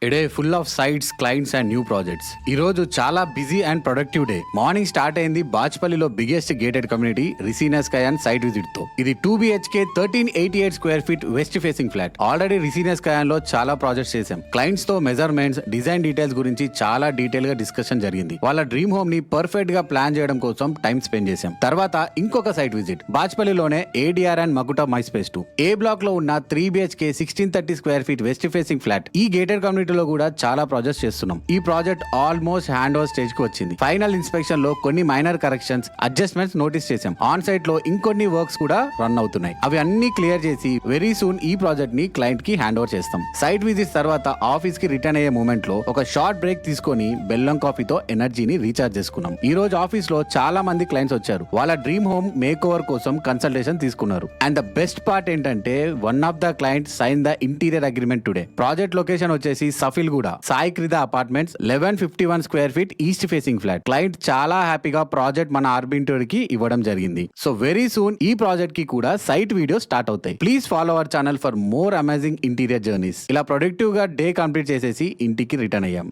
A day full of sites, clients and new projects. ఈ రోజు చాలా busy and productive day. Morning start అయింది బాచ్పల్లిలో biggest gated community Risina Sky and site visit తో. ఇది 2 BHK 1388 square feet west facing flat. Already Risina Sky లో చాలా projects చేశాం. క్లయింట్స్ తో మెజర్మెంట్స్, డిజైన్ డీటెయిల్స్ గురించి చాలా డీటెయిల్ గా డిస్కషన్ జరిగింది. వాళ్ళ డ్రీమ్ హోమ్ ని పర్ఫెక్ట్ గా ప్లాన్ చేయడం కోసం టైం స్పెండ్ చేశాం. తర్వాత ఇంకొక సైట్ విజిట్ బాచ్పల్లిలోనే ADR and Makuta My Space 2. A block లో ఉన్న 3 BHK 1630 square feet west facing flat. ఈ గేటెడ్ కమ్యూనిటీలో కూడా చాలా ప్రాజెక్ట్స్ చేస్తున్నాం. ఈ project almost hand over stage కి వచ్చింది. ఫైనల్ ఇన్స్పెక్షన్ లో కొన్ని మైనర్ కరెక్షన్స్, అడ్జస్ట్మెంట్స్ నోటీస్ చేశాం. ఆన్ సైట్ లో ఇంకొన్ని వర్క్స్ కూడా రన్ అవుతున్నాయి. అవి అన్ని క్లియర్ చేసి వెరీ సూన్ ఈ ప్రాజెక్ట్ ని క్లయింట్ కి హ్యాండ్ ఓవర్ చేస్తాం. సైట్ విజిట్స్ తర్వాత ఆఫీస్ కి రిటర్న్ అయ్యే మూమెంట్ లో ఒక షార్ట్ బ్రేక్ తీసుకొని బెల్లం కాఫీతో ఎనర్జీని రీఛార్జ్ చేసుకున్నాం. ఈ రోజు ఆఫీస్ లో చాలా మంది క్లయింట్స్ వచ్చారు. వాళ్ళ డ్రీమ్ హోమ్ మేక్ ఓవర్ కోసం కన్సల్టేషన్ తీసుకున్నారు. అండ్ ద బెస్ట్ పార్ట్ ఏంటంటే one of the clients sign the interior agreement today. Project location వచ్చేసి సఫిల్ కూడా సాయి క్రిద apartments 1151 square feet east facing flat. Client చాలా హ్యాపీగా ప్రాజెక్ట్ మన ఆర్బిటర్ కి ఇవ్వడం జరిగింది. సో వెరీ సూన్ ఈ ప్రాజెక్ట్ కి కూడా సైట్ వీడియో స్టార్ట్ అవుతాయి. Please follow our channel for more amazing interior journeys. ఇలా ప్రొడక్టివ్ గా డే కంప్లీట్ చేసేసి ఇంటికి రిటర్న్ అయ్యాం.